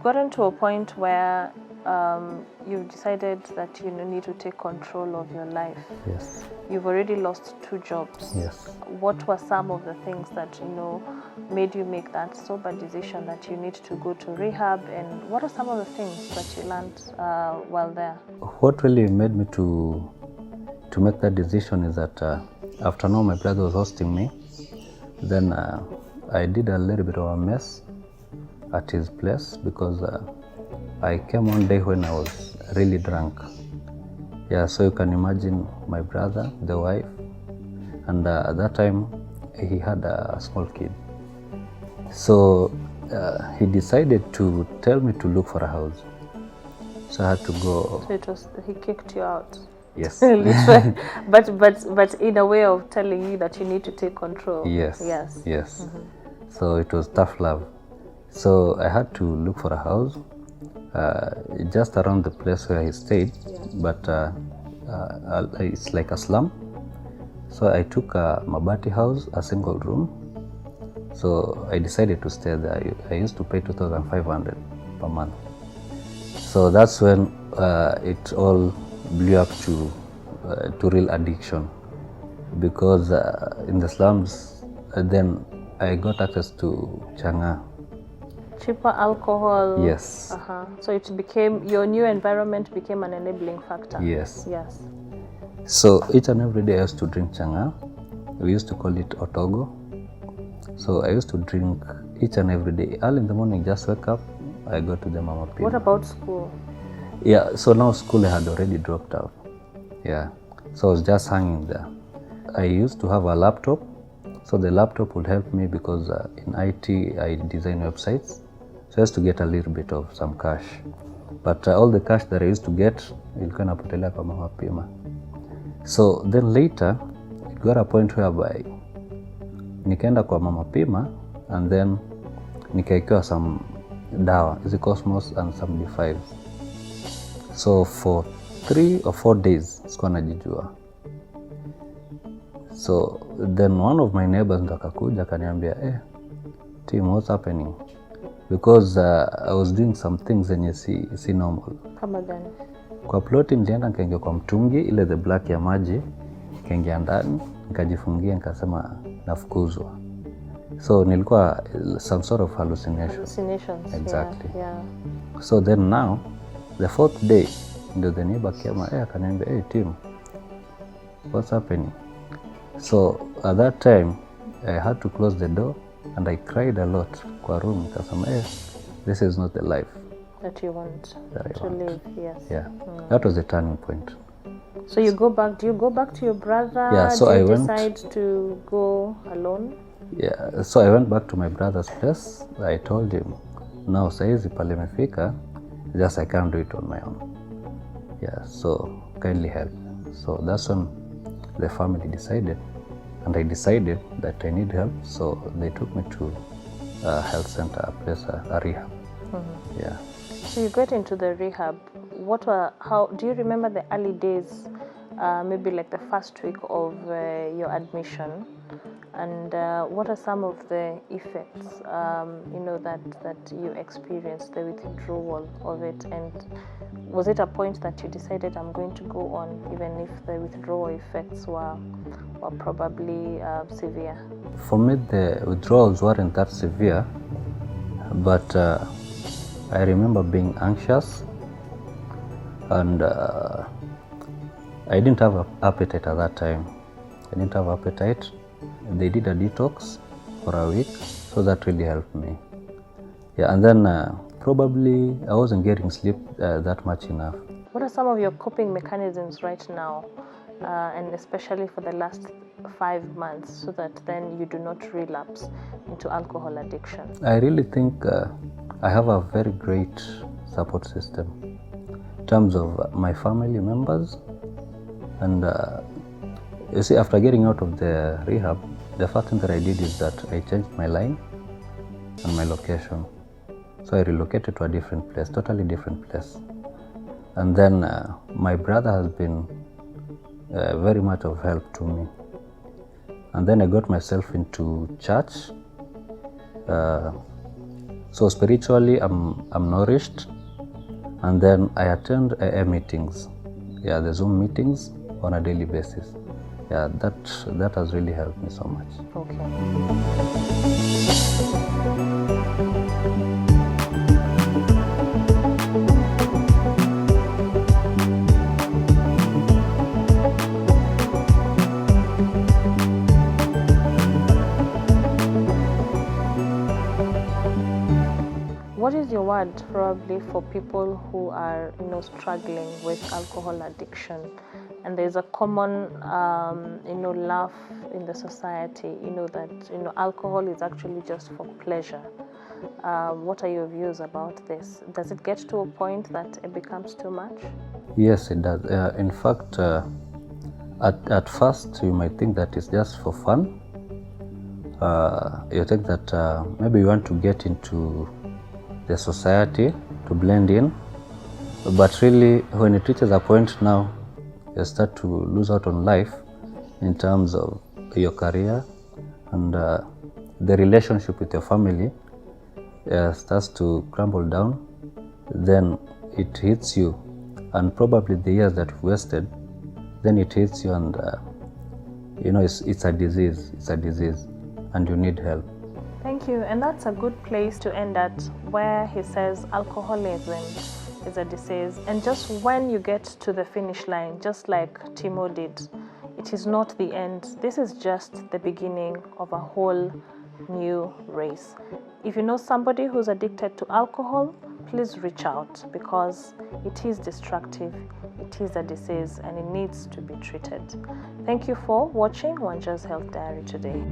you've gotten to a point where you've decided that you need to take control of your life. Yes. You've already lost 2 jobs. Yes. What were some of the things that, made you make that sober decision that you need to go to rehab, and what are some of the things that you learned while there? What really made me to make that decision is that after now my brother was hosting me, then I did a little bit of a mess at his place because I came one day when I was really drunk. Yeah, so you can imagine my brother, the wife, and at that time he had a small kid. So he decided to tell me to look for a house. So I had to go. So he kicked you out. Yes. Literally, but in a way of telling you that you need to take control. Yes. Yes. Yes. So it was tough love. So I had to look for a house just around the place where he stayed, but it's like a slum. So I took a Mabati house, a single room. So I decided to stay there. I used to pay 2,500 per month. So that's when it all blew up to real addiction, because in the slums, then I got access to changa. Cheaper alcohol. Yes. So it became, your new environment became an enabling factor. Yes. Yes. So each and every day I used to drink changa. We used to call it otogo. So I used to drink each and every day. Early in the morning, just wake up, I go to the mama pin. What about school? Yeah, so now school I had already dropped out. Yeah, so I was just hanging there. I used to have a laptop, so the laptop would help me because in IT I design websites. So I used to get a little bit of some cash. But all the cash that I used to get, ilikuwa napotelea kwa mama pima. So then later, it got a point whereby nikaenda kwa mama pima, and then nikaekewa some dawa, hizi Cosmos and some D5. So for 3 or 4 days, sikuwa najijua. So then one of my neighbors ndo akakuja akaniambia, Tim, what's happening? Because I was doing some things zenye si normal. Kama gani? Kwa ploti nilienda nikaingia kwa mtungi, ile the black ya maji, nikaingia ndani, nikajifungia, nikasema nafukuzwa. So nilikuwa some sort of hallucinations. Exactly. Yeah. So then now, the 4th day, the neighbor came, akaniambia, hey Tim, what's happening? So at that time, I had to close the door and I cried a lot kwa room, nikasema, this is not the life that you want to live. Yes. Yeah. That was the turning point. So you go back, do you go back to your brother? Yeah, so I decide to go alone? Yeah, so I went back to my brother's place. I told him, now saizi pale mefika, just I can't do it on my own. Yeah, so kindly help. So that's when the family decided, and I decided that I need help. So they took me to a health center, a place, a rehab. Yeah. So you got into the rehab. How do you remember the early days, maybe like the first week of your admission? And what are some of the effects, that you experienced, the withdrawal of it? And was it a point that you decided, I'm going to go on, even if the withdrawal effects were probably severe? For me, the withdrawals weren't that severe, but I remember being anxious, and I didn't have an appetite at that time. I didn't have appetite. They did a detox for a week, so that really helped me. Yeah, and then probably I wasn't getting sleep that much enough. What are some of your coping mechanisms right now, and especially for the last 5 months, so that then you do not relapse into alcohol addiction? I really think I have a very great support system in terms of my family members. And you see, after getting out of the rehab, the first thing that I did is that I changed my line and my location. So I relocated to a different place, totally different place. And then my brother has been very much of help to me. And then I got myself into church. So spiritually, I'm nourished, and then I attend AA meetings. Yeah, the Zoom meetings on a daily basis. Yeah, that has really helped me so much. Okay. What is your word probably for people who are, struggling with alcohol addiction? And there's a common, laugh in the society, that, alcohol is actually just for pleasure. What are your views about this? Does it get to a point that it becomes too much? Yes, it does. In fact, at first you might think that it's just for fun. You think that maybe you want to get into the society to blend in, but really when it reaches a point now, you start to lose out on life in terms of your career, and the relationship with your family starts to crumble down. Then it hits you, and probably the years that you've wasted, then it hits you, and it's a disease. It's a disease, and you need help. Thank you, and that's a good place to end at, where he says alcoholism is a disease, and just when you get to the finish line, just like Timo did, it is not the end. This is just the beginning of a whole new race. If you know somebody who's addicted to alcohol, please reach out, because it is destructive, it is a disease, and it needs to be treated. Thank you for watching Wanja's Health Diary today.